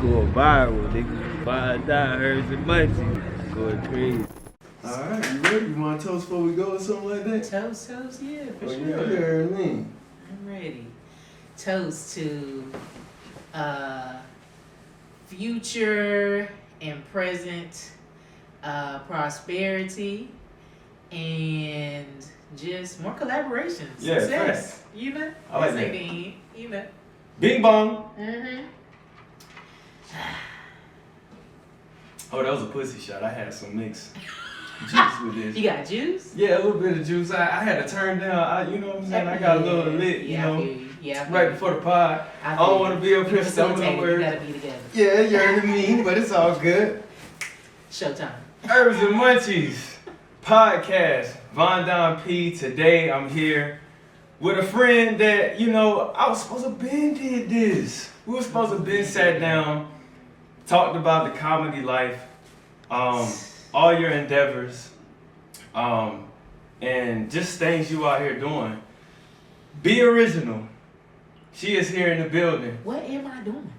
going viral, nigga. Find out, Herbs and Munchies. Going crazy. Alright, you ready? You want to toast before we go or something like that? Toast, yeah, for sure. Yeah, you heard me. I'm ready. Toast to future and present prosperity and just more collaborations. Yeah, success. facts. You know? I like That's that. You know? Bing bong. Mm-hmm. Oh, that was a pussy shot. I had some mixed juice with this. You got juice? Yeah, a little bit of juice. I had to turn down. You know what I'm saying? I got a little lit, you know. Right before the pod. I don't want to be up here stumbling words. We gotta be together. Yeah, you heard me, but it's all good. Showtime. Herbs and Munchies podcast. Von Don P. Today I'm here with a friend that, you know, I was supposed to been did this. We were supposed to been sat down, talked about the comedy life, all your endeavors, and just things you out here doing. Be original. She is here in the building. What am I doing?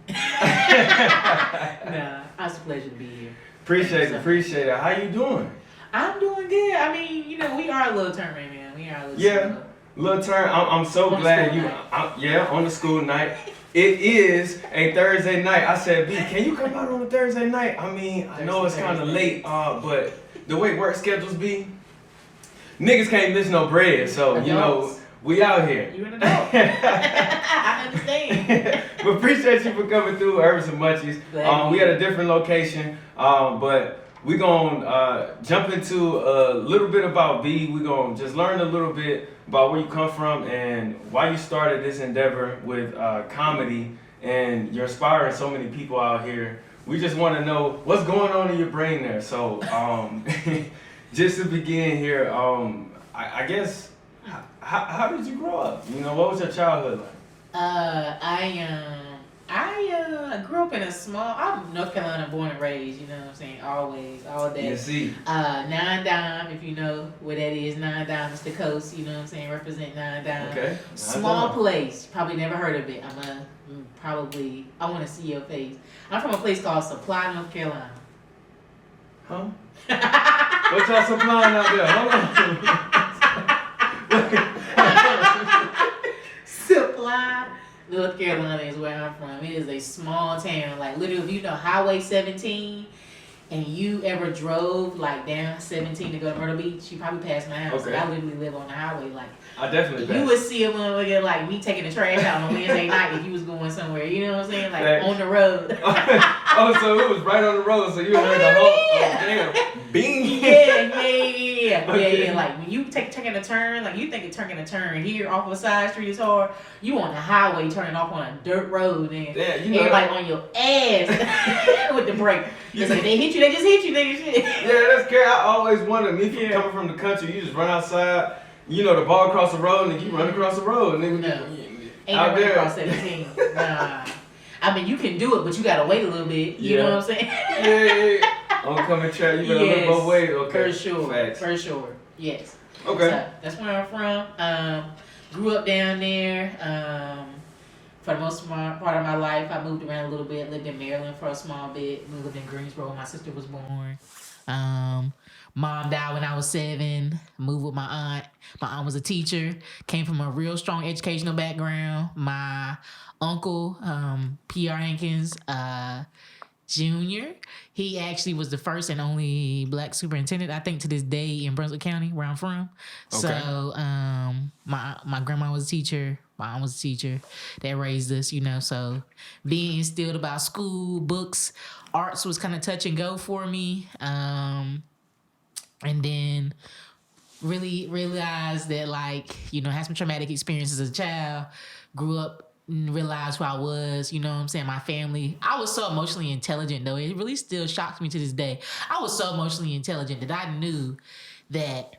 Nah, it's a pleasure to be here. Appreciate it. How you doing? I'm doing good. I mean, you know, we are a little turn right now. We are a little Yeah, little turn. I'm so glad you. On the school night. It is a Thursday night. I said, B, can you come out on a Thursday night? I mean, I know it's kind of late, but the way work schedules be, niggas can't miss no bread. So you know, we out here. You an adult. I understand. But appreciate you for coming through, Herbs and Munchies. We at a different location, but we gonna jump into a little bit about B. We gonna just learn a little bit about where you come from and why you started this endeavor with comedy, and you're inspiring so many people out here. We just want to know what's going on in your brain there. So, just to begin here, I guess, how did you grow up? You know, what was your childhood like? I grew up in a small, I'm North Carolina born and raised, you know what I'm saying, always, all day. Yeah, see. 9 Dime, if you know what that is, 9 Dime is the coast, you know what I'm saying, represent 9 Dime. Okay. Small place, probably never heard of it. I want to see your face. I'm from a place called Supply, North Carolina. Huh? What y'all supplying out there? Hold on. Supply, North Carolina is where I'm from. It is a small town. Like, literally, if you know Highway 17 and you ever drove, like, down 17 to go to Myrtle Beach, you probably passed my house. Okay. I literally live on the highway. Like, I definitely you would see a motherfucker like me taking the trash out on Wednesday night if you was going somewhere. You know what I'm saying? Like, Thanks. on the road. Oh, so it was right on the road, so you heard the whole, damn, bing. Yeah. Okay. Yeah. Like, when you taking a turn, like, you think of taking a turn here off of a side street is hard. You on the highway turning off on a dirt road, and everybody on your ass with the brake. It's like, they hit you, they just hit you, nigga. Shit. Yeah, that's scary. I always wondered, me coming from the country, you just run outside, you know, the ball across the road, and you run across the road. And No. Ain't out no there. across 17. Nah. I mean, you can do it, but you gotta wait a little bit. You know what I'm saying? Yeah. Oncoming track, you better look both ways. Okay. For sure. Facts. For sure. Yes. Okay. So, that's where I'm from. Grew up down there. For the most part of my life, I moved around a little bit. Lived in Maryland for a small bit. Lived in Greensboro when my sister was born. Mom died when I was 7. Moved with my aunt. My aunt was a teacher. Came from a real strong educational background. My uncle, P.R. Hankins, Jr., he actually was the first and only black superintendent, I think, to this day in Brunswick County, where I'm from. Okay. So my grandma was a teacher. My aunt was a teacher that raised us, you know. So being instilled about school, books, arts was kind of touch and go for me. And then really realized that, like, you know, had some traumatic experiences as a child, grew up and realized who I was, you know what I'm saying, my family. I was so emotionally intelligent, though. It really still shocks me to this day. I was so emotionally intelligent that I knew that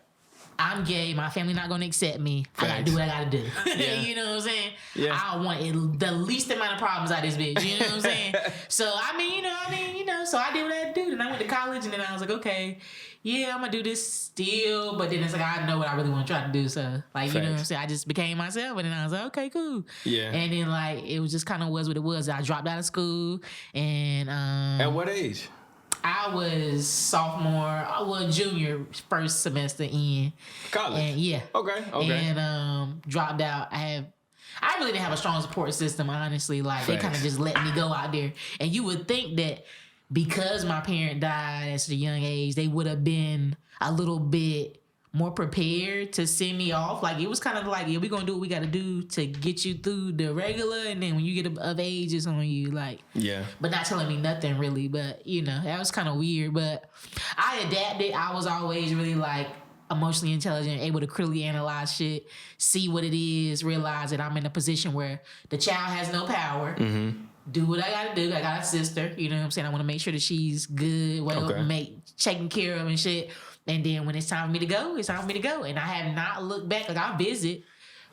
I'm gay, my family not going to accept me. Thanks. I got to do what I got to do. Yeah. You know what I'm saying? Yeah. I want the least amount of problems out of this bitch. You know what I'm saying? So, so I did what I had to do. Then I went to college, and then I was like, okay, yeah, I'm gonna do this still, but then it's like I know what I really want to try to do. So like, you know what I'm saying? I just became myself, and then I was like, okay, cool. Yeah. And then like it was just kind of was what it was. I dropped out of school, and At what age? I was junior, first semester in College. and yeah, Okay. and dropped out. I really didn't have a strong support system, honestly. Like they kind of just let me go out there, and you would think that because my parent died at such a young age, they would have been a little bit more prepared to send me off. Like it was kind of like, yeah, we're gonna do what we gotta do to get you through the regular, and then when you get of age, it's on you. Like, yeah, but not telling me nothing really. But you know, that was kind of weird. But I adapted. I was always really like emotionally intelligent, able to critically analyze shit, see what it is, realize that I'm in a position where the child has no power. Mm-hmm. Do what I gotta do. I got a sister, you know what I'm saying? I want to make sure that she's good, taken care of and shit. And then when it's time for me to go, it's time for me to go. And I have not looked back. Like I visit,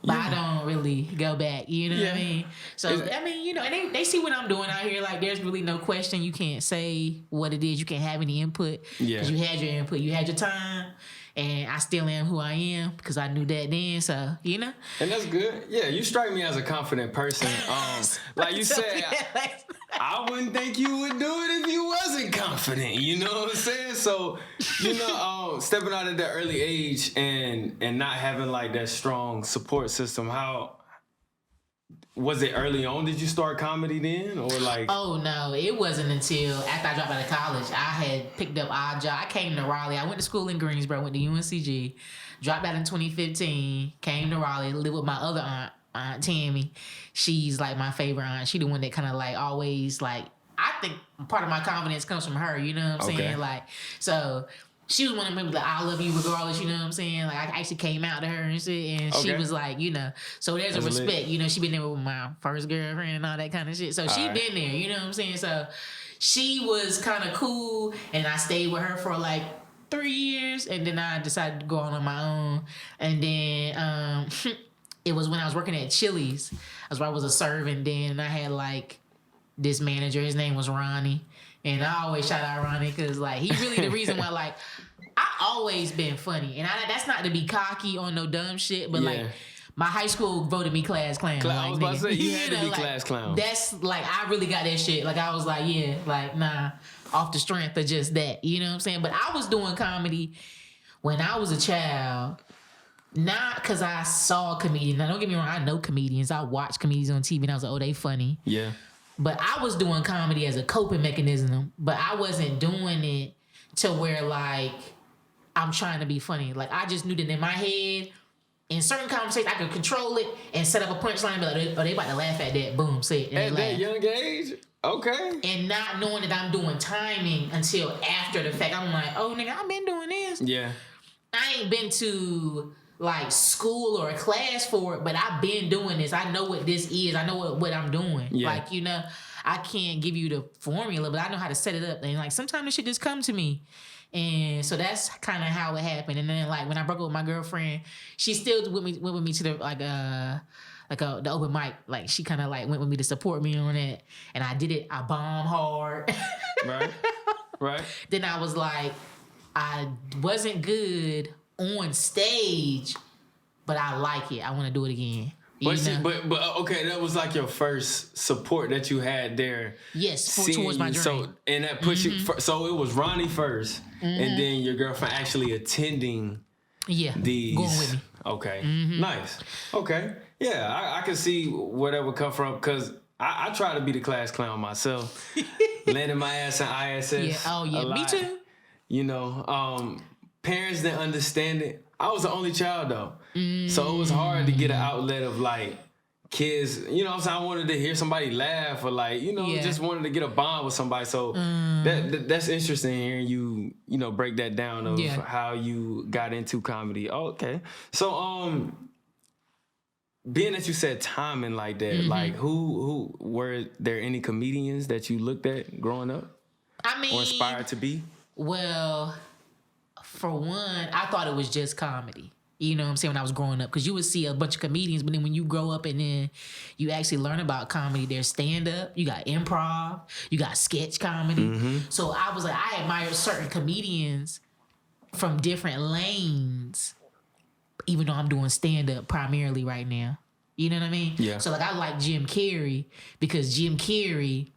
but I don't really go back. You know what I mean? So I mean, you know, and they see what I'm doing out here. Like there's really no question. You can't say what it is. You can't have any input because you had your input. You had your time. And I still am who I am because I knew that then. So, you know. And that's good. Yeah, you strike me as a confident person. Like you said, I wouldn't think you would do it if you wasn't confident. You know what I'm saying? So, you know, stepping out at that early age and not having like that strong support system, how was it early on? Did you start comedy then, or like? Oh no, it wasn't until after I dropped out of college. I had picked up odd job. I came to Raleigh. I went to school in Greensboro. Went to UNCG. Dropped out in 2015. Came to Raleigh. Lived with my other aunt Tammy. She's like my favorite aunt. She the one that kind of like always like. I think part of my confidence comes from her. You know what I'm saying? Like so. She was one of them like, I love you regardless, you know what I'm saying? Like, I actually came out to her and shit, and she was like, you know, so there's a respect, lit. You know, she been there with my first girlfriend and all that kind of shit. So she been there, you know what I'm saying? So she was kind of cool, and I stayed with her for like 3 years, and then I decided to go on my own. And then it was when I was working at Chili's. That's where I was a servant then, and I had like this manager, his name was Ronnie. And I always shout out Ronnie because, like, he really the reason why, like, I always been funny. And that's not to be cocky on no dumb shit, but, like, my high school voted me class clown. I was about to say, you had to be like, class clown. That's, like, I really got that shit. Like, I was like, yeah, like, nah, off the strength of just that. You know what I'm saying? But I was doing comedy when I was a child. Not because I saw comedians. Now, don't get me wrong, I know comedians. I watch comedians on TV, and I was like, oh, they funny. Yeah. But I was doing comedy as a coping mechanism, but I wasn't doing it to where, like, I'm trying to be funny. Like, I just knew that in my head, in certain conversations, I could control it and set up a punchline, but like, they about to laugh at that. Boom, say it. At that young age? Okay. And not knowing that I'm doing timing until after the fact. I'm like, oh, nigga, I've been doing this. Yeah. I ain't been to like school or a class for it, but I've been doing this. I know what this is. I know what I'm doing. Yeah. Like, you know, I can't give you the formula, but I know how to set it up. And like sometimes this shit just come to me. And so that's kind of how it happened. And then like when I broke up with my girlfriend, she still went with me to the the open mic. Like she kind of like went with me to support me on it. And I did it. I bombed hard. Right. Then I was like, I wasn't good on stage, but I like it. I want to do it again. But okay, that was like your first support that you had there. Yes, towards my journey. So and that put you. So it was Ronnie first, and then your girlfriend actually attending. Yeah, these. Going with me. Okay, nice. Okay, yeah, I can see where that would come from because I try to be the class clown myself, landing my ass in ISS. Yeah, oh yeah, me too. You know, parents didn't understand it. I was the only child though. So it was hard to get an outlet of like kids, you know what I'm saying? I wanted to hear somebody laugh or like, you know, just wanted to get a bond with somebody. So that's interesting hearing you know, break that down of how you got into comedy. Oh, okay. So being that you said timing like that, like who were there any comedians that you looked at growing up? I mean, or inspired to be? Well, for one, I thought it was just comedy. You know what I'm saying? When I was growing up. Because you would see a bunch of comedians, but then when you grow up and then you actually learn about comedy, there's stand-up, you got improv, you got sketch comedy. So I was like, I admired certain comedians from different lanes, even though I'm doing stand-up primarily right now. You know what I mean? Yeah. So like I like Jim Carrey because Jim Carrey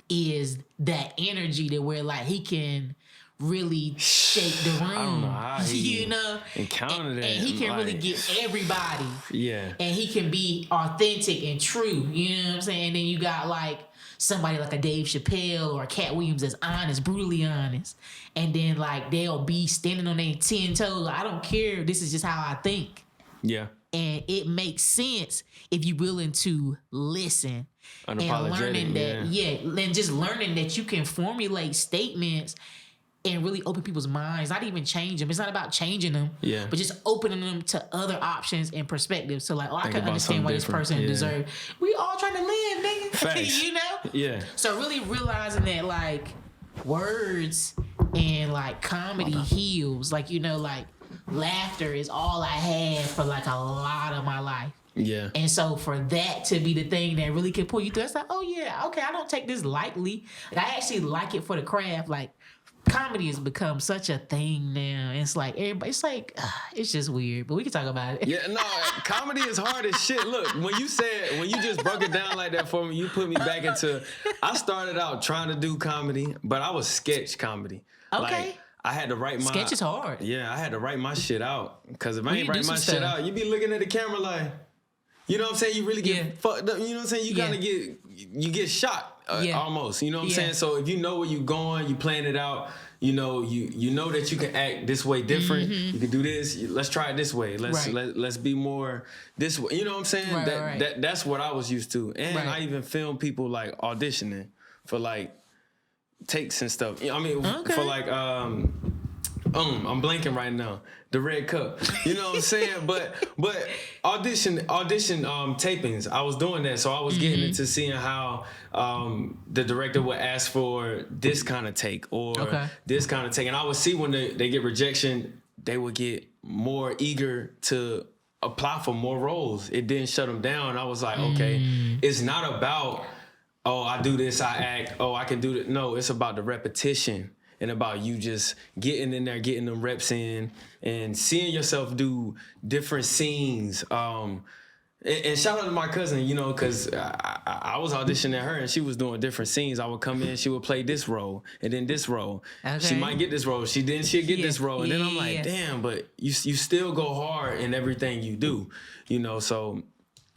is that energy that where like he can really shake the room. I don't know how he encountered that. And he can really get everybody. Yeah. And he can be authentic and true. You know what I'm saying? And then you got like somebody like a Dave Chappelle or a Cat Williams that's honest, brutally honest. And then like they'll be standing on their 10 toes. I don't care. This is just how I think. Yeah. And it makes sense if you're willing to listen and learning that, and just learning that you can formulate statements and really open people's minds, not even change them. It's not about changing them, but just opening them to other options and perspectives. So like, I can understand why this person deserves. We all trying to live, nigga. Facts. You know? Yeah. So really realizing that like words and like comedy heals. Like, you know, like laughter is all I had for like a lot of my life. Yeah. And so for that to be the thing that really can pull you through, it's like, oh yeah, okay, I don't take this lightly. Like, I actually like it for the craft. Like, comedy has become such a thing now. It's like everybody. It's like it's just weird, but we can talk about it. Yeah, no, comedy is hard as shit. Look, when you just broke it down like that for me, you put me back into. I started out trying to do comedy, but I was sketch comedy. Okay. Like, I had to write my sketch is hard. Yeah, I had to write my shit out because if I ain't write my shit out, you be looking at the camera like, you know what I'm saying? You really get fucked up. You know what I'm saying? You kind of get shot almost. You know what I'm saying? So if you know where you're going, you plan it out. You know that you can act this way different. You can do this. Let's try it this way. Let's be more this way. You know what I'm saying? That's what I was used to. And I even filmed people like auditioning for like takes and stuff. I mean, for like I'm blanking right now. The Red Cup. You know what I'm saying? But audition tapings, I was doing that. So I was getting into seeing how the director would ask for this kind of take or this kind of take. And I would see when they get rejection, they would get more eager to apply for more roles. It didn't shut them down. I was like, okay, it's not about, oh, I do this, I act, oh, I can do it. No, it's about the repetition. And about you just getting in there, getting them reps in, and seeing yourself do different scenes. And shout out to my cousin, you know, because I was auditioning her and she was doing different scenes. I would come in, she would play this role, and then this role. Okay. She might get this role. She'll get this role. And then I'm like, damn, but you still go hard in everything you do, you know. So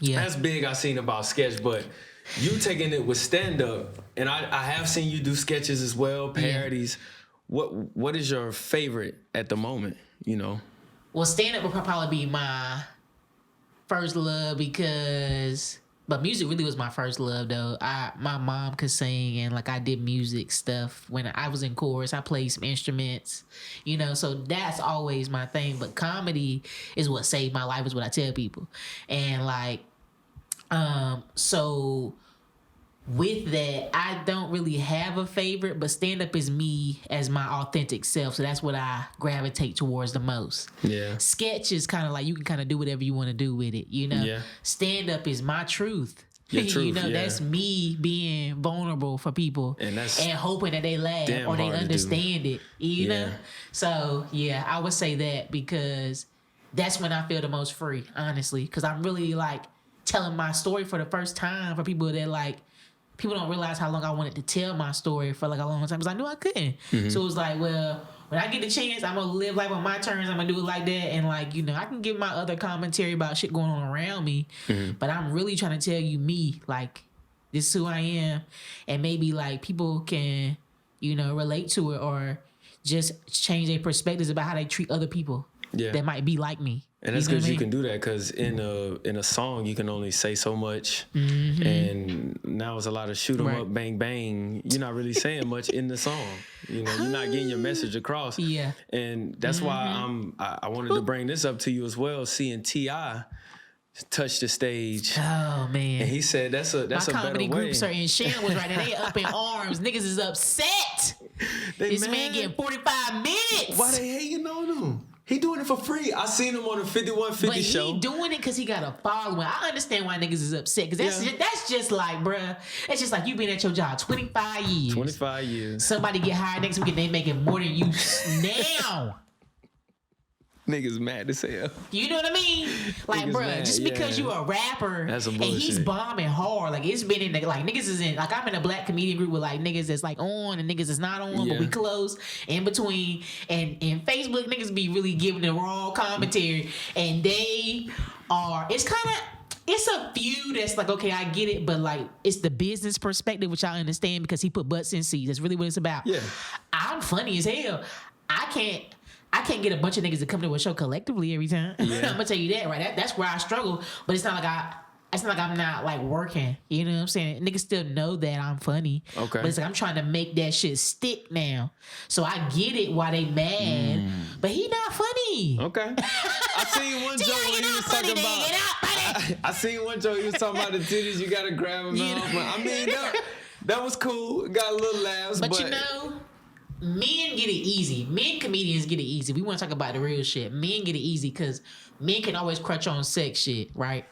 that's big I seen about sketch, but you taking it with stand-up, and I have seen you do sketches as well, parodies. What is your favorite at the moment, you know? Well, stand-up would probably be my first love but music really was my first love, though. My mom could sing, and like I did music stuff. When I was in chorus, I played some instruments, you know, so that's always my thing. But comedy is what saved my life, is what I tell people. And like, so with that, I don't really have a favorite, but stand-up is me as my authentic self, so that's what I gravitate towards the most. Yeah. Sketch is kind of like you can kind of do whatever you want to do with it, you know? Yeah. Stand-up is my truth. You know, that's me being vulnerable for people and hoping that they laugh or they understand it, you know? So, yeah, I would say that because that's when I feel the most free, honestly, because I'm really, like, telling my story for the first time for people that, like, people don't realize how long I wanted to tell my story for like a long time because I knew I couldn't. So it was like, well, when I get the chance, I'm going to live life on my terms. I'm going to do it like that. And like, you know, I can give my other commentary about shit going on around me. But I'm really trying to tell you me, like, this is who I am. And maybe like people can, you know, relate to it or just change their perspectives about how they treat other people that might be like me. And that's good you can do that because in a song you can only say so much, and now it's a lot of shoot 'em up, bang bang. You're not really saying much in the song. You know, you're not getting your message across. Yeah, and that's why I wanted to bring this up to you as well. Seeing T.I. touch the stage. Oh man! And he said that's a better way. My comedy groups are in shambles right now. They up in arms. Niggas is upset. This man getting 45 minutes. Why they hating on him? He doing it for free. I seen him on the 5150 show. But he doing it because he got a following. I understand why niggas is upset. Because that's just like, bruh. It's just like you been at your job 25 years. 25 years. Somebody get hired next week and they making more than you now. Niggas mad as hell. You know what I mean? Like, bro, just because you a rapper and he's bombing hard, like it's been in the, like niggas is in, like I'm in a black comedian group with like niggas that's like on and niggas that's not on, but we close in between. And Facebook niggas be really giving the raw commentary, and they are. It's a few that's like, okay, I get it, but like it's the business perspective, which I understand because he put butts in seats. That's really what it's about. Yeah, I'm funny as hell. I can't get a bunch of niggas to come to a show collectively every time. Yeah. I'm gonna tell you that, right? That's where I struggle. But it's not like I'm not like working. You know what I'm saying? Niggas still know that I'm funny. Okay. But it's like I'm trying to make that shit stick now. So I get it why they mad. But he not funny. Okay. I seen one joke when he was talking about. I seen one joke he was talking about the titties. You gotta grab them off. I mean that was cool. Got a little laughs. But you know. Men get it easy. Men comedians get it easy. We want to talk about the real shit. Men get it easy because men can always crutch on sex shit, right?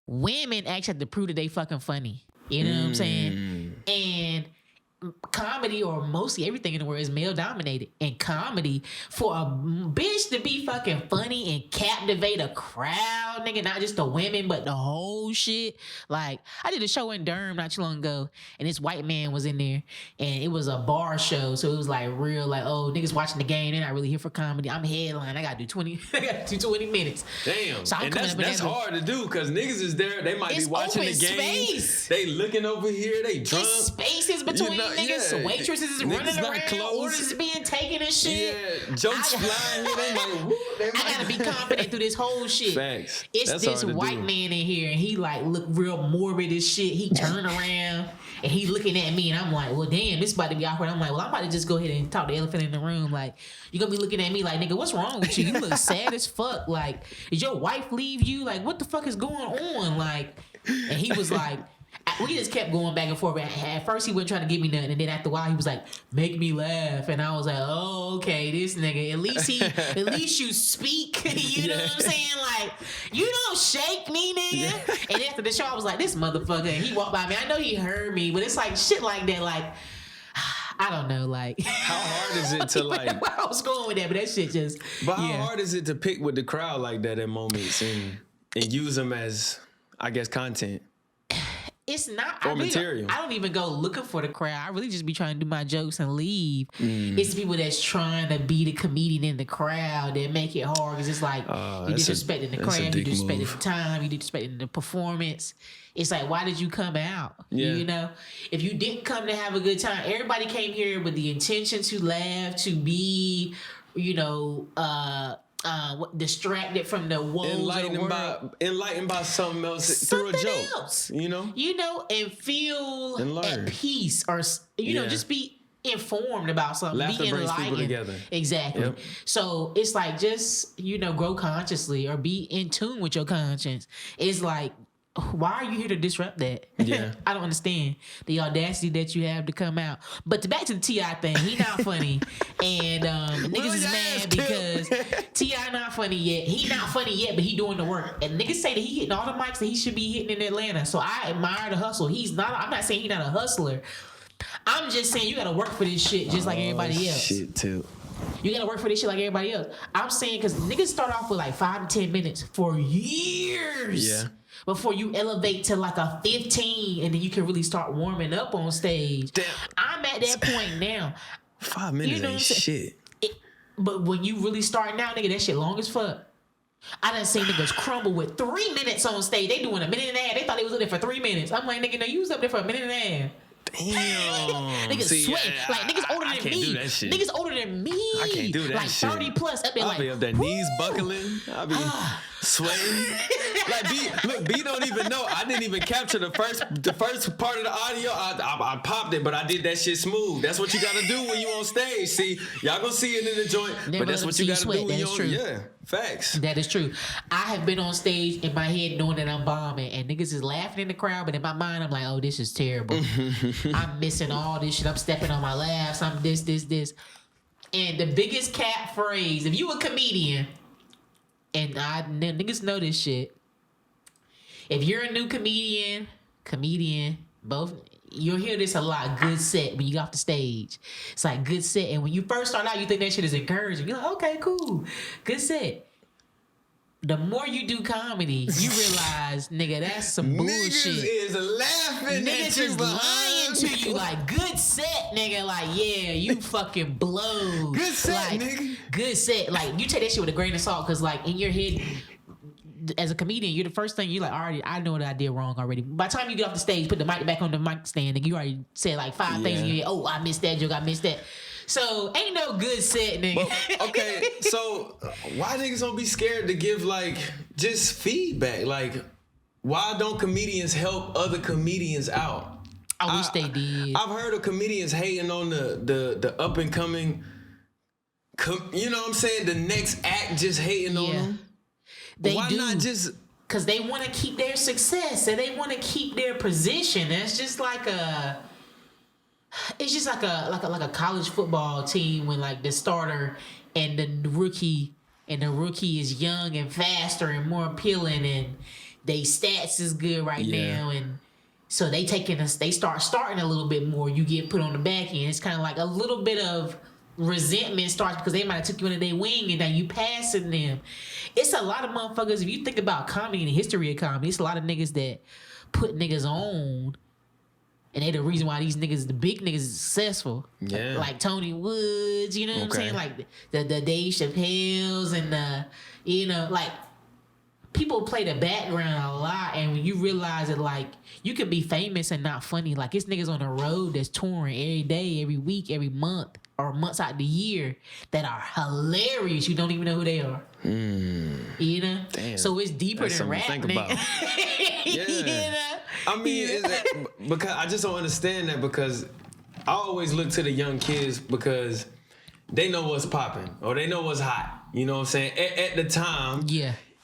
Women actually have to prove that they fucking funny. You know what I'm saying? And comedy, or mostly everything in the world, is male dominated. And comedy, for a bitch to be fucking funny and captivate a crowd, nigga, not just the women but the whole shit. Like, I did a show in Durham not too long ago, and this white man was in there, and it was a bar show, so it was like real, like, oh, niggas watching the game, they're not really here for comedy. I'm headline, I gotta do 20 minutes. Damn. So and that's hard to do because niggas is there, they might be watching the game. Space. They looking over here, they drunk. There's spaces between niggas, waitresses is running around, orders is being taken and shit. Yeah, jokes flying here. They like, whoop, I gotta be confident through this whole shit. Facts. It's this white man in here, and he like look real morbid as shit. He turned around and he looking at me, and I'm like, well, damn, this about to be awkward. I'm like, well, I'm about to just go ahead and talk the elephant in the room. Like, you gonna be looking at me like, nigga, what's wrong with you? You look sad as fuck. Like, did your wife leave you? Like, what the fuck is going on? Like, and he was like. We just kept going back and forth. At first, he wasn't trying to give me nothing, and then after a while, he was like, "Make me laugh," and I was like, "Oh, okay, this nigga. At least you speak. You know what I'm saying? Like, you don't shake me, nigga." Yeah. And after the show, I was like, "This motherfucker." And he walked by me. I know he heard me, but it's like shit like that. Like, I don't know. Like, how hard is it to like? I was going with that, but that shit just. But how hard is it to pick with the crowd like that at moments and use them as, I guess, content? It's not or material. I don't even go looking for the crowd. I really just be trying to do my jokes and leave. It's the people that's trying to be the comedian in the crowd that make it hard because it's like you disrespecting the crowd, you disrespecting the time, you disrespecting the performance. It's like, why did you come out? Yeah. You know, if you didn't come to have a good time, everybody came here with the intention to laugh, to be, you know, distracted from the woes enlightened by something else through a joke else. You know, and feel at peace, or you know, just be informed about something. Laughter be brings people together. Exactly. Yep. So it's like, just, you know, grow consciously or be in tune with your conscience. It's like, why are you here to disrupt that? Yeah. I don't understand the audacity that you have to come out. But back to the T.I. thing, he not funny. And niggas is mad because T.I. not funny yet. He not funny yet, but he doing the work. And niggas say that he hitting all the mics that he should be hitting in Atlanta. So I admire the hustle. I'm not saying he's not a hustler. I'm just saying you gotta work for this shit just like everybody else. Shit too. You gotta work for this shit like everybody else. I'm saying because niggas start off with like 5 to 10 minutes for years. Yeah. Before you elevate to like a 15 and then you can really start warming up on stage. Damn. I'm at that point now. 5 minutes ain't shit. But when you really start now, nigga, that shit long as fuck. I done seen niggas crumble with 3 minutes on stage. They doing a minute and a half. They thought they was up there for 3 minutes. I'm like, nigga, no, you was up there for a minute and a half. Damn. Niggas sweating. Like, niggas older than me. Niggas older than me. I can't do that like, shit. Like 30 plus up there. I'll be up there, knees buckling. I'll be sweating. Like, B don't even know. I didn't even capture the first part of the audio. I popped it, but I did that shit smooth. That's what you gotta do when you on stage. See, y'all gonna see it in the joint, but that's what you gotta do when you on. Yeah, facts. That is true. I have been on stage in my head knowing that I'm bombing, and niggas is laughing in the crowd, but in my mind I'm like, oh, this is terrible. I'm missing all this shit. I'm stepping on my laughs. I'm this. And the biggest cat phrase, if you a comedian, and niggas know this shit, if you're a new comedian, both, you'll hear this a lot. Good set when you get off the stage. It's like good set, and when you first start out, you think that shit is encouraging. You're like, okay, cool, good set. The more you do comedy, you realize, nigga, that's some bullshit. Niggas is laughing Niggas at you, is lying to you like, good set, nigga. Like, yeah, you fucking blow. Good set, like, nigga. Good set. Like, you take that shit with a grain of salt, because, like, in your head, as a comedian, you're the first thing you're like, I know what I did wrong already. By the time you get off the stage, put the mic back on the mic stand, nigga, you already said like 5 things in your head. Oh, I missed that joke, I missed that. So ain't no good set, nigga. But, okay, so why niggas don't be scared to give like just feedback? Like, why don't comedians help other comedians out? I wish they did. I've heard of comedians hating on the up and coming. You know what I'm saying? The next act, just hating on them. Why not just? Because they want to keep their success and they want to keep their position. It's just like a. It's just like a college football team when like the starter and the rookie is young and faster and more appealing and they stats is good right now, and so they start starting a little bit more. You get put on the back end. It's kind of like a little bit of resentment starts because they might have took you under their wing and now you passing them. It's a lot of motherfuckers. If you think about comedy and the history of comedy, it's a lot of niggas that put niggas on. And they the reason why these niggas, the big niggas, is successful. Yeah. Like Tony Woods, you know what I'm saying? Like the Dave Chappelle's and like people play the background a lot. And when you realize that, like, you can be famous and not funny. Like, it's niggas on the road that's touring every day, every week, every month, or months out the year that are hilarious. You don't even know who they are. You know? Damn. So it's deeper than rap, think about. You know? I mean, because I just don't understand that, because I always look to the young kids because they know what's popping or they know what's hot. You know what I'm saying? At the time,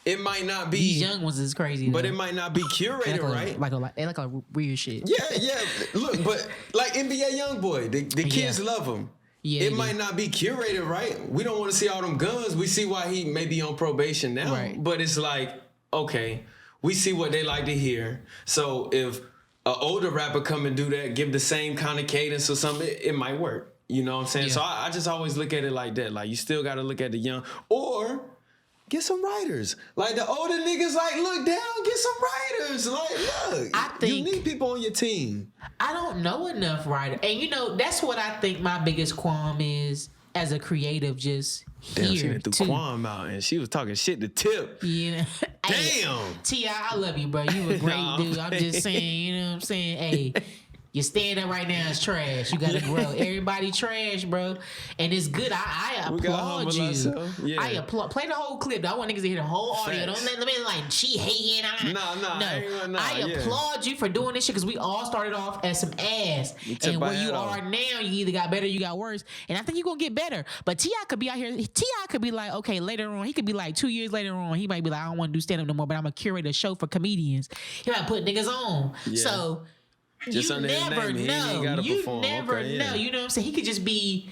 it might not be. These young ones is crazy, but though. It might not be curated right. They like a weird shit. Yeah. Look, but like NBA YoungBoy, the kids love him. Yeah, it might not be curated right. We don't want to see all them guns. We see why he may be on probation now. But it's like, okay, we see what they like to hear. So if an older rapper come and do that, give the same kind of cadence or something, it might work. You know what I'm saying? So I just always look at it like that. Like, you still got to look at the young, or get some writers. Like, the older niggas, like, look down, get some writers. Like, look, I think you need people on your team. I don't know enough writers. And, that's what I think my biggest qualm is as a creative, just Damn, she went through Quam out and she was talking shit to Tip. Yeah. Damn. T.I., I love you, bro. You a great dude. I'm just saying, you know what I'm saying? Hey, your stand-up right now is trash. You gotta grow. Everybody trash, bro. And it's good. I applaud you. Yeah. I applaud. Play the whole clip. I want niggas to hear the whole audio. Don't let me like she hating. No. I applaud you for doing this shit, because we all started off as some ass. And where you are now, you either got better or you got worse. And I think you're gonna get better. But T.I. could be out here. T.I. could be like, okay, later on, he could be like 2 years later on, he might be like, I don't want to do stand-up no more, but I'm gonna curate a show for comedians. He might put niggas on. Yeah. So just you never know. You never know. You know what I'm saying? He could just be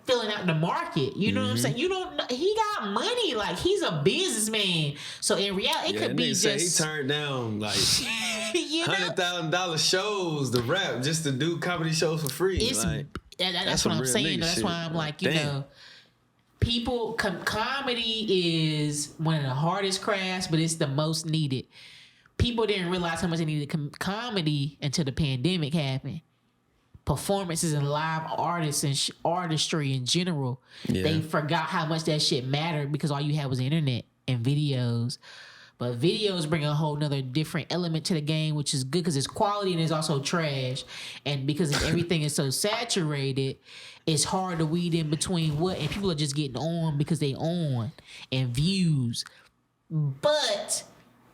filling out the market. You know what I'm saying? You don't know. He got money. Like, he's a businessman. So in reality, it could be just. He turned down like $100,000 shows to rap just to do comedy shows for free. That's what I'm saying. That's why I'm like, you know, people. Comedy is one of the hardest crafts, but it's the most needed. People didn't realize how much they needed comedy until the pandemic happened. Performances and live artists and artistry in general, they forgot how much that shit mattered because all you had was the internet and videos. But videos bring a whole nother different element to the game, which is good because it's quality and it's also trash. And because everything is so saturated, it's hard to weed in between what, and people are just getting on because they on and views. But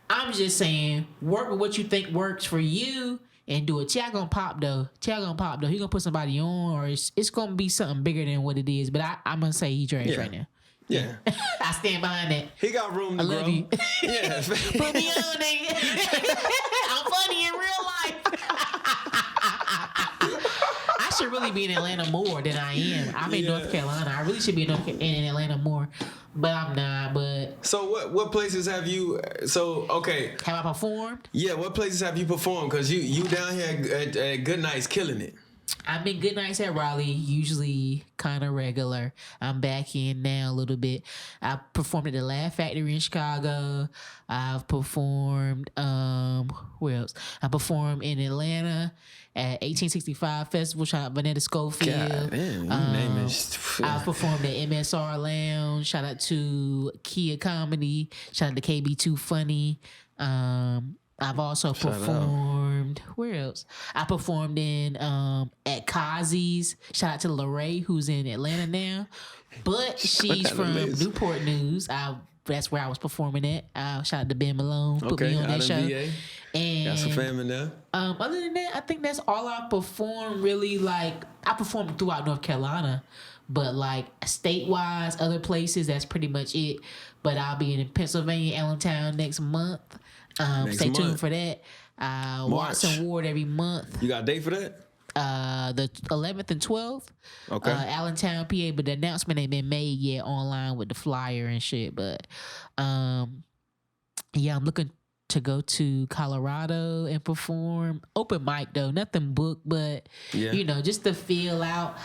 I'm just saying, work with what you think works for you and do it. T.I. gonna pop though. He gonna put somebody on, or it's gonna be something bigger than what it is. But I'm gonna say he trash right now. Yeah. I stand behind that. He got room to grow. I love you. Yeah. Put me on, nigga. I'm funny in real life. I should really be in Atlanta more than I am. I'm in North Carolina. I really should be in Atlanta more, but I'm not. But so what places have you? So okay, have I performed? Yeah, what places have you performed? Because you down here at Good Nights killing it. I've been Good Nights at Raleigh, usually kind of regular. I'm back in now a little bit. I performed at the Laugh Factory in Chicago. I've performed, where else? I performed in Atlanta at 1865 Festival. Shout out Vanetta Schofield. God damn, you name it. I've performed at MSR Lounge. Shout out to Kia Comedy. Shout out to KB2 Funny. I've also performed. Where else? I performed in at Kazi's. Shout out to Lorraine, who's in Atlanta now, but she's from Newport News. That's where I was performing at. Shout out to Ben Malone, put me on that show. VA. And got some fam in there. Other than that, I think that's all I performed. Really, like I performed throughout North Carolina, but like state-wise, other places, that's pretty much it. But I'll be in Pennsylvania, Allentown next month. Stay tuned for that. Watson Ward every month. You got a date for that? The 11th and 12th. Okay. Allentown, PA, but the announcement ain't been made yet online with the flyer and shit. But I'm looking to go to Colorado and perform. Open mic though, nothing booked, but just to feel out.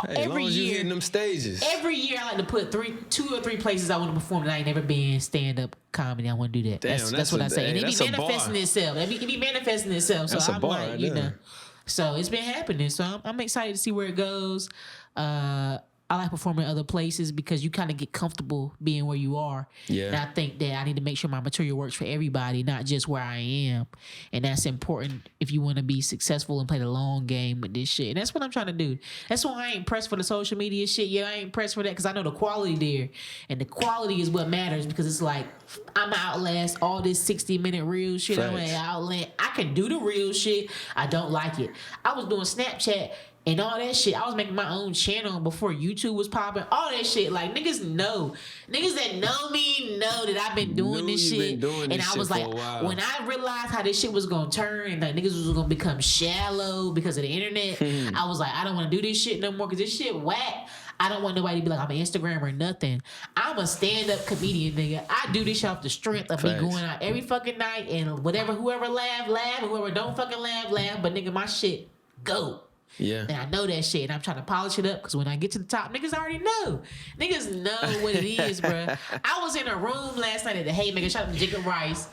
Hey, every year, you hitting them stages. Every year, I like to put 2 or 3 places I want to perform that I ain't never been stand up comedy. I want to do that. Damn, that's what I say, and it be manifesting itself. It be manifesting itself. So I'm like, so it's been happening. So I'm excited to see where it goes. I like performing in other places because you kind of get comfortable being where you are. Yeah. And I think that I need to make sure my material works for everybody, not just where I am. And that's important if you want to be successful and play the long game with this shit. And that's what I'm trying to do. That's why I ain't pressed for the social media shit. Yeah, I ain't pressed for that because I know the quality there. And the quality is what matters because it's like I'm outlast all this 60-minute real shit. I can do the real shit. I don't like it. I was doing Snapchat and all that shit. I was making my own channel before YouTube was popping. All that shit. Like, niggas know. Niggas that know me know that I've been doing this shit. And I was like, when I realized how this shit was going to turn and like niggas was going to become shallow because of the internet, I was like, I don't want to do this shit no more because this shit whack. I don't want nobody to be like, I'm an Instagram or nothing. I'm a stand-up comedian, nigga. I do this shit off the strength of me going out every fucking night and whoever laugh, and whoever don't fucking laugh. But nigga, my shit go. Yeah. And I know that shit, and I'm trying to polish it up because when I get to the top, niggas already know. Niggas know what it is, bro. I was in a room last night at the Haymaker. Shout out to Jacob Rice.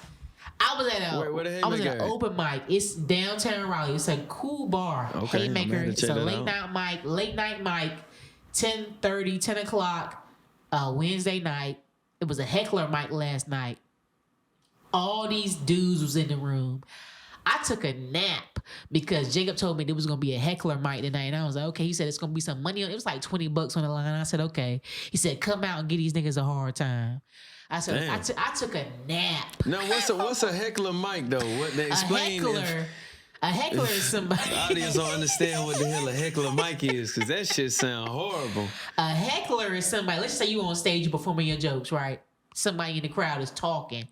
I was at an open mic. It's downtown Raleigh. It's a cool bar. Okay, Haymaker. It's a late night mic. 10:30, 10 o'clock, Wednesday night. It was a Heckler mic last night. All these dudes was in the room. I took a nap because Jacob told me there was going to be a Heckler mic tonight. And I was like, okay. He said, it's going to be some money on it. It was like $20 on the line. I said, okay. He said, come out and give these niggas a hard time. I said, I took a nap. Now, what's a Heckler mic, though? What they explain? A heckler is somebody. The audience don't understand what the hell a heckler mic is because that shit sound horrible. A heckler is somebody, let's say you on stage performing your jokes, right? Somebody in the crowd is talking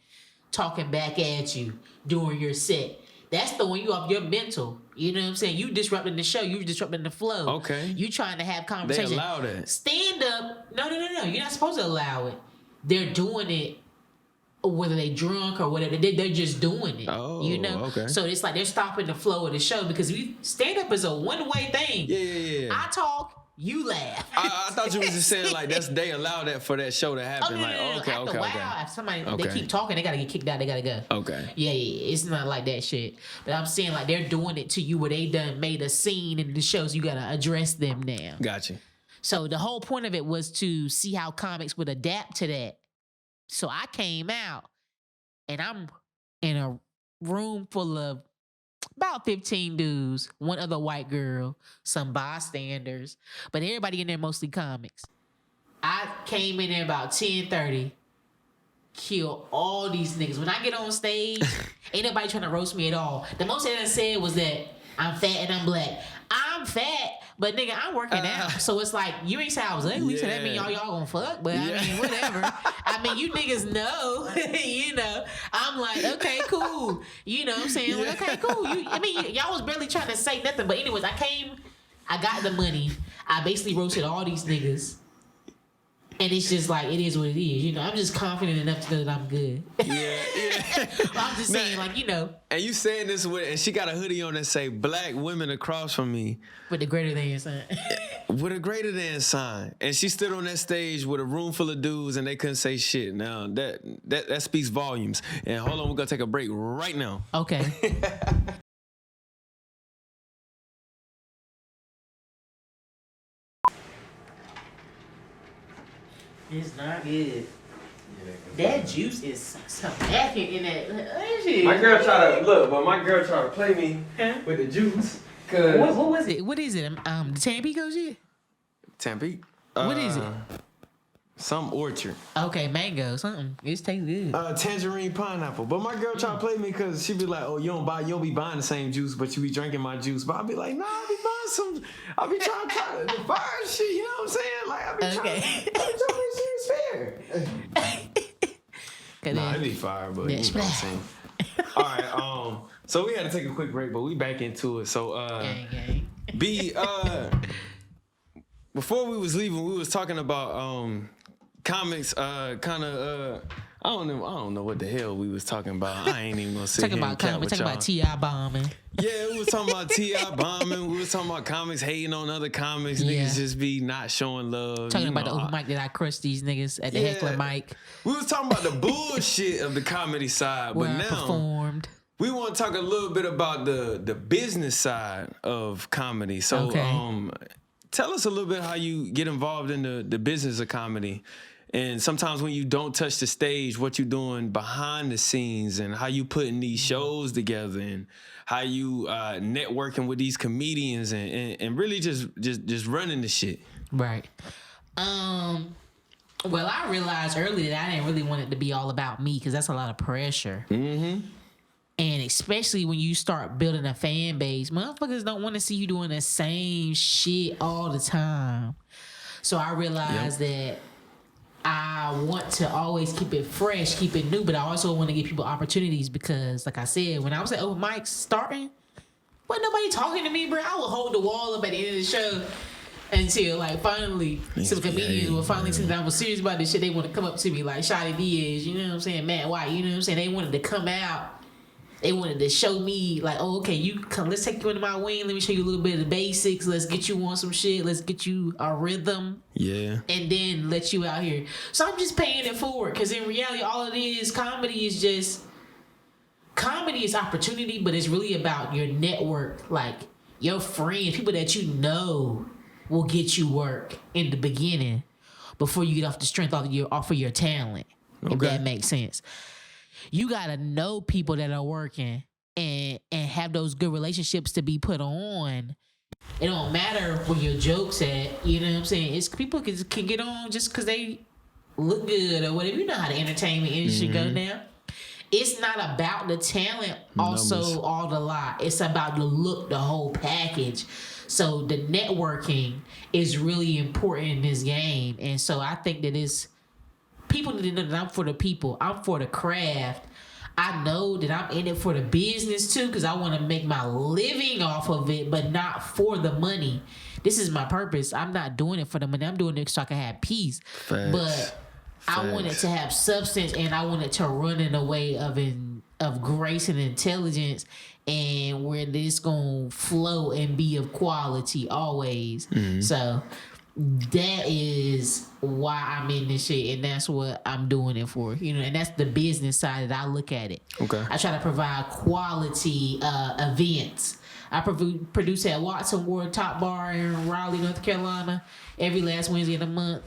back at you during your set. That's throwing you off your mental. You know what I'm saying? You disrupting the show. You disrupting the flow. Okay. You trying to have conversation. They allow that. Stand up. No. You're not supposed to allow it. They're doing it. Whether they drunk or whatever, they're just doing it. Oh, you know. Okay. So it's like they're stopping the flow of the show because stand up is a one-way thing. Yeah. I talk, you laugh. I thought you was just saying like they allow that for that show to happen. Okay. If somebody they keep talking, they gotta get kicked out. They gotta go. Okay. Yeah. It's not like that shit. But I'm saying like they're doing it to you where they done made a scene in the show, so you gotta address them now. Gotcha. So the whole point of it was to see how comics would adapt to that. So I came out, and I'm in a room full of about 15 dudes, one other white girl, some bystanders, but everybody in there mostly comics. I came in there about 10:30, kill all these niggas. When I get on stage, ain't nobody trying to roast me at all. The most they done said was that I'm fat and I'm black. I'm fat, but nigga, I'm working out. So it's like, you ain't say I was ugly, so that mean y'all gonna fuck, but I mean, whatever. I mean, you niggas know, you know. I'm like, okay, cool. You know what I'm saying? Like, okay, cool. Y'all was barely trying to say nothing. But anyways, I I got the money. I basically roasted all these niggas. And it's just like, it is what it is. You know, I'm just confident enough to know that I'm good. Yeah. I'm just saying, like, you know. And you saying this with, and she got a hoodie on that say, black women across from me. With the greater than sign. With a greater than sign. And she stood on that stage with a room full of dudes and they couldn't say shit. Now, that speaks volumes. And hold on, we're going to take a break right now. Okay. It's not good. That juice is smacking in that shit. My girl tried to play me with the juice. What was it? What is it? The Tampico shit? Tampico? What is it? Some orchard. Okay, mango, something. It tastes good. Tangerine pineapple. But my girl tried to play me because she be like, oh, you don't be buying the same juice, but you be drinking my juice. But I'll be like, nah, I'll be trying to the fire shit, you know what I'm saying? Like, I'll be trying to make sure it's fair. Nah, it'd be fire, but you know what I'm saying. All right, so we had to take a quick break, but we back into it. So, gang. B, before we was leaving, we was talking about comics, I don't know what the hell we was talking about. I ain't even gonna sit talking here about and cat comics, with talking y'all. about T.I. bombing. Yeah, we was talking about T.I. bombing. We was talking about comics hating on other comics. Niggas just be not showing love. Talking about the open mic that I crushed these niggas at the Heckler Mic. We was talking about the bullshit of the comedy side, where but I now performed. we want to talk a little bit about the business side of comedy. So, tell us a little bit how you get involved in the business of comedy. And sometimes when you don't touch the stage, what you doing behind the scenes and how you putting these shows together and how you networking with these comedians and really just running the shit. Right. Well, I realized early that I didn't really want it to be all about me because that's a lot of pressure. Mm-hmm. And especially when you start building a fan base, motherfuckers don't want to see you doing the same shit all the time. So I realized that I want to always keep it fresh, keep it new, but I also want to give people opportunities because, like I said, when I was at open mics starting, wasn't nobody talking to me, bro. I would hold the wall up at the end of the show until, like, finally some comedians will finally see that I was serious about this shit. They want to come up to me like Shotty Diaz, you know what I'm saying, Matt White, you know what I'm saying. They wanted to come out. They wanted to show me, like, oh, okay, you come, let's take you into my wing. Let me show you a little bit of the basics. Let's get you on some shit. Let's get you a rhythm. Yeah. And then let you out here. So I'm just paying it forward. Because in reality, all it is, comedy is opportunity, but it's really about your network. Like, your friends, people that you know will get you work in the beginning before you get off the strength off of your talent. Okay. If that makes sense. You gotta know people that are working and have those good relationships to be put on. It don't matter where your jokes at, you know what I'm saying? It's people can get on just because they look good or whatever. You know how the entertainment industry go now. It's not about the talent, also all the lot. It's about the look, the whole package. So the networking is really important in this game. And so I think that people need to know that I'm for the people. I'm for the craft. I know that I'm in it for the business too because I want to make my living off of it, but not for the money. This is my purpose. I'm not doing it for the money. I'm doing it so I can have peace. Facts. But I want it to have substance and I want it to run in a way of grace and intelligence and where this going to flow and be of quality always. Mm-hmm. So that is why I'm in this shit, and that's what I'm doing it for, you know. And that's the business side that I look at it. Okay, I try to provide quality events. I produce at Watson Ward Top Bar in Raleigh, North Carolina, every last Wednesday of the month.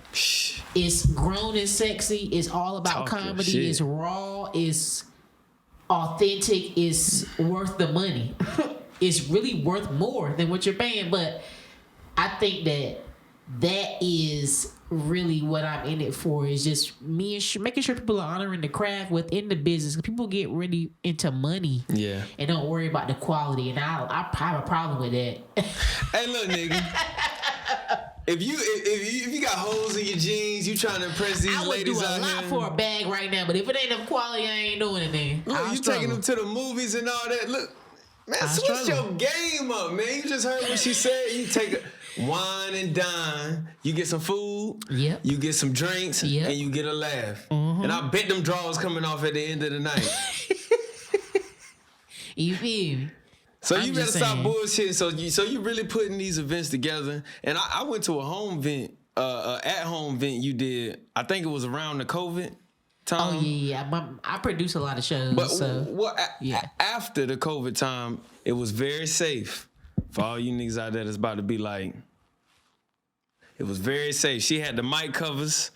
It's grown and sexy. It's all about comedy. It's raw. It's authentic. It's worth the money. It's really worth more than what you're paying, but I think that is really what I'm in it for. Is just me and making sure people are honoring the craft within the business. People get really into money, and don't worry about the quality. And I have a problem with that. Hey, look, nigga. If you got holes in your jeans, you trying to impress these ladies out here. I would do a lot for a bag right now, but if it ain't of quality, I ain't doing anything. Look, you taking them to the movies and all that. Look. Man, switch your game up, man. You just heard what she said. You take a wine and dine. You get some food. Yep. You get some drinks. Yep. And you get a laugh. Mm-hmm. And I bet them draws coming off at the end of the night. You feel me? So you better stop bullshitting. So you really putting these events together. And I went to a home event, at-home event you did. I think it was around the COVID time. Oh, yeah. I produce a lot of shows. But after the COVID time, it was very safe for all you niggas out there that's about to be like, it was very safe. She had the mic covers,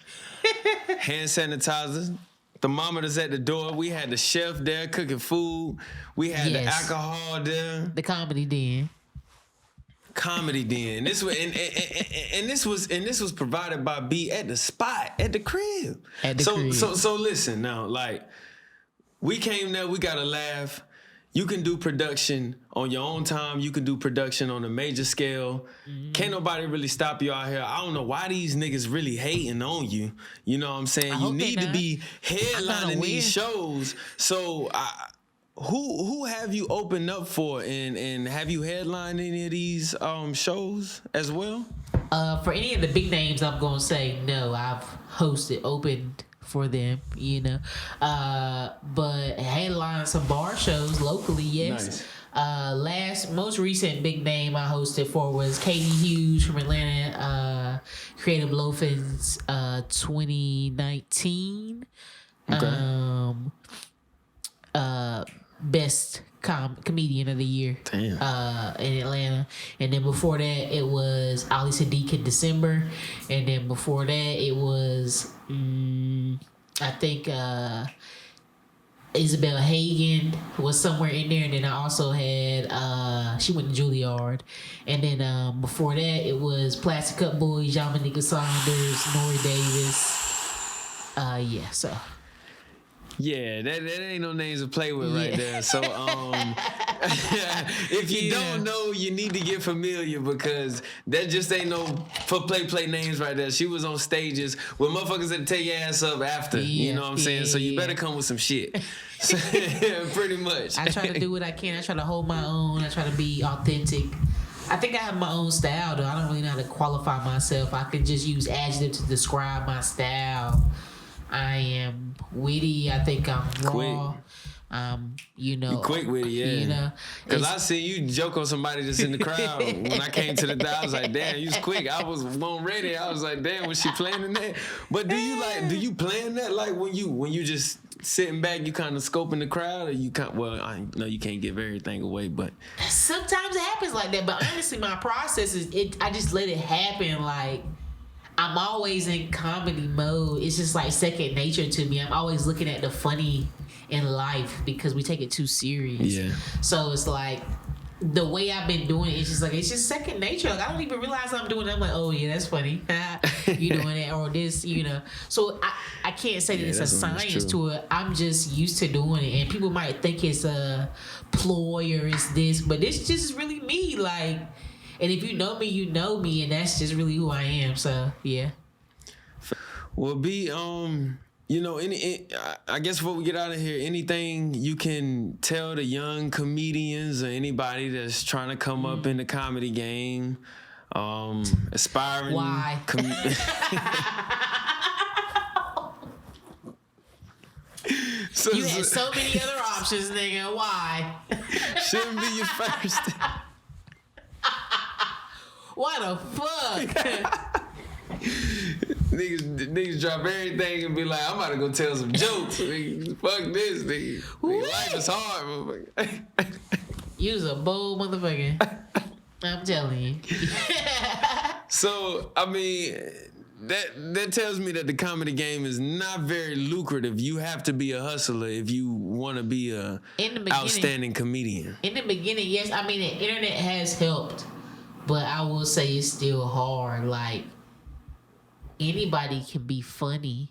hand sanitizers, thermometers at the door. We had the chef there cooking food. We had the alcohol there. The comedy den. And this was and this was provided by B at the spot at the crib. So listen now, like we came there, we got a laugh. You can do production on your own time. You can do production on a major scale. Mm-hmm. Can't nobody really stop you out here. I don't know why these niggas really hating on you. You know what I'm saying? You need to be headlining these shows. So who have you opened up for, and have you headlined any of these shows as well? For any of the big names, I'm gonna say no. I've opened for them, you know. But headline some bar shows locally, yes. Nice. Most recent big name I hosted for was Katie Hughes from Atlanta, Creative Loafins, 2019. Okay. Best comedian of the year. Damn. In Atlanta. And then before that it was Ali Sadiq in December. And then before that it was I think Isabel Hagen was somewhere in there. And then I also had she went to Juilliard. And then before that it was Plastic Cup Boys, Yamanika Saunders, Nori Davis. So yeah, that ain't no names to play with right there. So if you don't know, you need to get familiar, because that just ain't no for play names right there. She was on stages with motherfuckers that take your ass up after. You know what I'm saying? So you better come with some shit. Pretty much. I try to do what I can. I try to hold my own. I try to be authentic. I think I have my own style, though. I don't really know how to qualify myself. I can just use adjectives to describe my style. I am witty. I think I'm raw. You know, you quick with it, yeah. You know, because I see you joke on somebody that's in the crowd. When I came to the door, I was like, damn, you was quick. I was ready. I was like, damn, was she planning that? But do you plan that, like when you just sitting back, you kind of scoping the crowd, or you I know you can't give everything away, but sometimes it happens like that. But honestly, my process is I just let it happen. Like, I'm always in comedy mode. It's just like second nature to me. I'm always looking at the funny in life because we take it too serious. Yeah. So it's like the way I've been doing it, it's just second nature. Like, I don't even realize I'm doing it. I'm like, oh yeah, that's funny. You doing it or this, you know. So I can't say that it's a science to it. I'm just used to doing it, and people might think it's a ploy or it's this, but it's just really me. Like. And if you know me, and that's just really who I am. So yeah. Well, B, you know, I guess before we get out of here, anything you can tell the young comedians or anybody that's trying to come up in the comedy game, aspiring. Why? You had so many other options, nigga. Why? Shouldn't be your first. What the fuck? niggas drop everything and be like, I'm about to go tell some jokes. Fuck this, nigga. Life is hard, motherfucker. You's a bold motherfucker. I'm telling you. So, I mean, that tells me that the comedy game is not very lucrative. You have to be a hustler if you want to be a outstanding comedian. In the beginning, yes. I mean, the internet has helped. But I will say it's still hard. Like, anybody can be funny,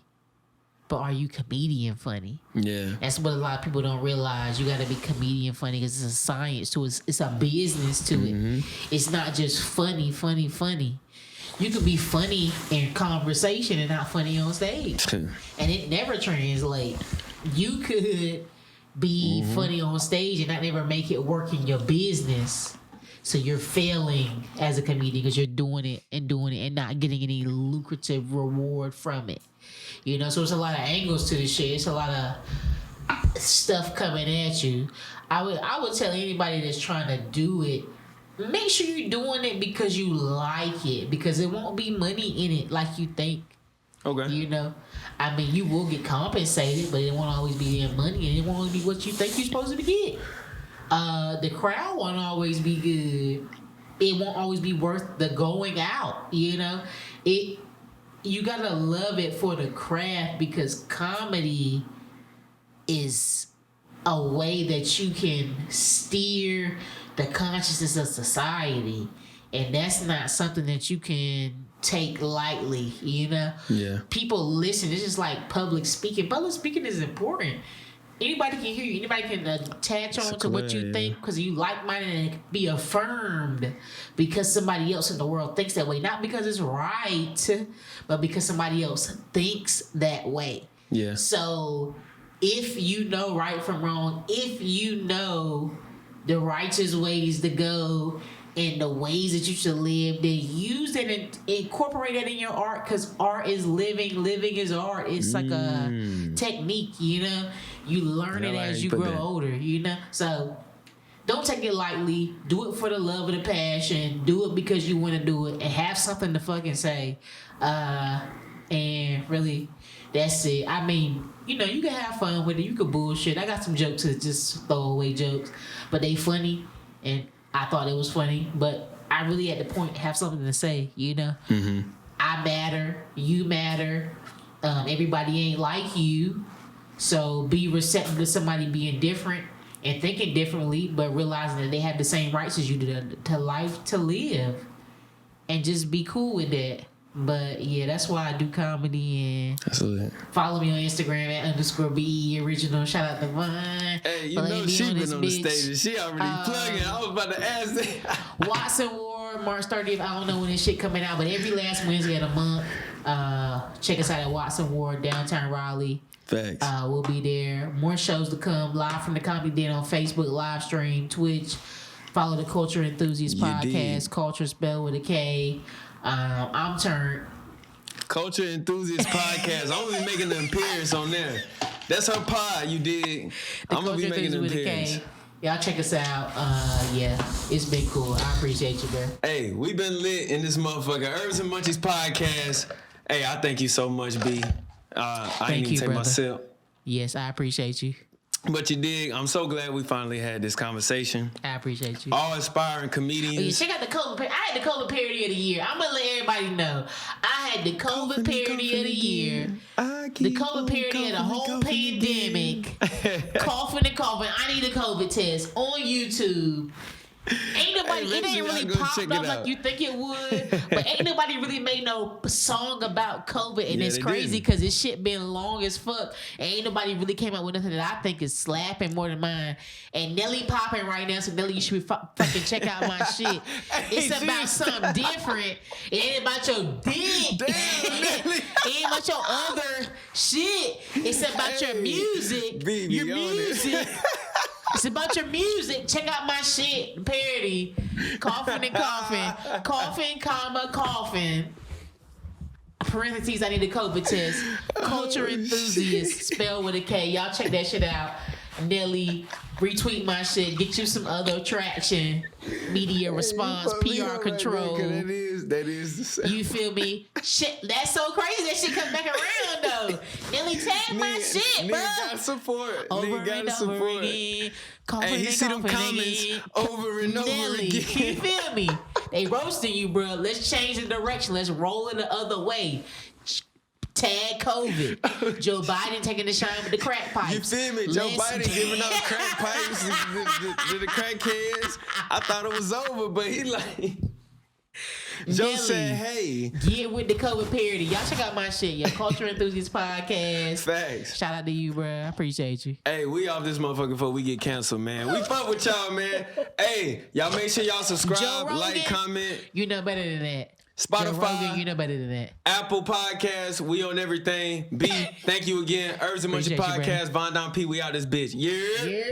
but are you comedian funny? Yeah. That's what a lot of people don't realize. You got to be comedian funny because it's a science to it. It's a business to it. It's not just funny. You can be funny in conversation and not funny on stage. And it never translates. You could be funny on stage and not never make it work in your business. So you're failing as a comedian because you're doing it and not getting any lucrative reward from it. You know, so it's a lot of angles to this shit. It's a lot of stuff coming at you. I would tell anybody that's trying to do it, make sure you're doing it because you like it, because it won't be money in it like you think. Okay. You know, I mean, you will get compensated, but it won't always be in money, and it won't always be what you think you're supposed to get. The crowd won't always be good. It won't always be worth the going out. You know, you gotta love it for the craft, because comedy is a way that you can steer the consciousness of society, and that's not something that you can take lightly, you know? Yeah. People listen. It's just like public speaking. Public speaking is important. Anybody can hear you. Anybody can attach on to what you think because you like-minded and be affirmed because somebody else in the world thinks that way. Not because it's right, but because somebody else thinks that way. Yeah. So if you know right from wrong, if you know the righteous ways to go and the ways that you should live, then use it and incorporate it in your art, because art is living. Living is art. It's like a technique, you know? You learn it as you grow older, you know? So don't take it lightly. Do it for the love of the passion. Do it because you want to do it, and have something to fucking say. And really, that's it. I mean, you know, you can have fun with it. You can bullshit. I got some jokes that just throwaway jokes, but they funny, and I thought it was funny, but I really at the point have something to say, you know? Mm-hmm. I matter. You matter. Everybody ain't like you. So be receptive to somebody being different and thinking differently, but realizing that they have the same rights as you do to life to live. And just be cool with that. But yeah, that's why I do comedy. And absolutely. Follow me on Instagram at _BE original. Shout out to Vine. Hey, you know she been on the stage and she already plugging. I was about to ask that. Watson Ward, March 30th. I don't know when this shit coming out, but every last Wednesday of the month, check us out at Watson Ward, downtown Raleigh. Thanks. We'll be there. More shows to come. Live from the Comedy Den on Facebook, live stream, Twitch. Follow the Culture Enthusiast Podcast. Culture spelled with a K. I'm turned. Culture Enthusiast Podcast. I'm gonna be making an appearance on there. That's her pod. You dig? I'm gonna be making an appearance. Y'all check us out. Yeah, it's been cool. I appreciate you, bro. Hey, we been lit in this motherfucker. Herbs and Munchies podcast. Hey, I thank you so much, B. I didn't even take my sip. Yes, I appreciate you. But you dig, I'm so glad we finally had this conversation. I appreciate you. All inspiring comedians. Oh, yeah, check out the COVID. I had the COVID parody of the year. I'm gonna let everybody know. I had the COVID parody of the year. The COVID parody of the whole pandemic. Coughing and coughing. I need a COVID test on YouTube. Ain't nobody, it ain't really popped up like you think it would, but ain't nobody really made no song about COVID, and it's crazy because this shit been long as fuck. Ain't nobody really came out with nothing that I think is slapping more than mine. And Nelly popping right now, so Nelly, you should be fucking check out my shit. It's about something different. It ain't about your dick. It ain't about your other shit. It's about your music. Your music. It's about your music. Check out my shit. Parody. Coughing and coughing. Coughing, comma, coughing. Parentheses, I need a COVID test. Culture Enthusiast, spelled with a K. Y'all check that shit out. Nelly, retweet my shit. Get you some other traction. Media response, PR control. That is the same. You feel me? Shit, that's so crazy. That shit come back around though. Nelly, tag my shit, bro. Nigga got support. Over and over again. Hey, he see them comments over and over Nelly, again. You feel me? They roasting you, bro. Let's change the direction. Let's roll it the other way. Tag COVID. Joe Biden taking the shine with the crack pipes. You feel me? Joe Biden giving out crack pipes to the crackheads. I thought it was over, but he like... Joe Nelly, said, hey. Get with the COVID parody. Y'all check out my shit. Your Culture Enthusiast Podcast. Facts. Shout out to you, bro. I appreciate you. Hey, we off this motherfucker before we get canceled, man. We fuck with y'all, man. Hey, y'all make sure y'all subscribe, like, comment. You know better than that. Spotify, you know better than that. Apple Podcasts, we on everything. B, thank you again. Herbs and Munchies Podcast, Von Don P, we out this bitch. Yeah.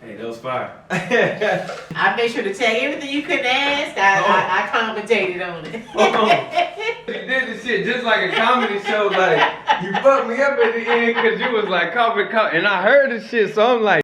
Hey, that was fire. I made sure to tag everything you couldn't ask. I commentated on it. You did the shit just like a comedy show. Like, you fucked me up at the end because you was like, cough, and I heard the shit, so I'm like,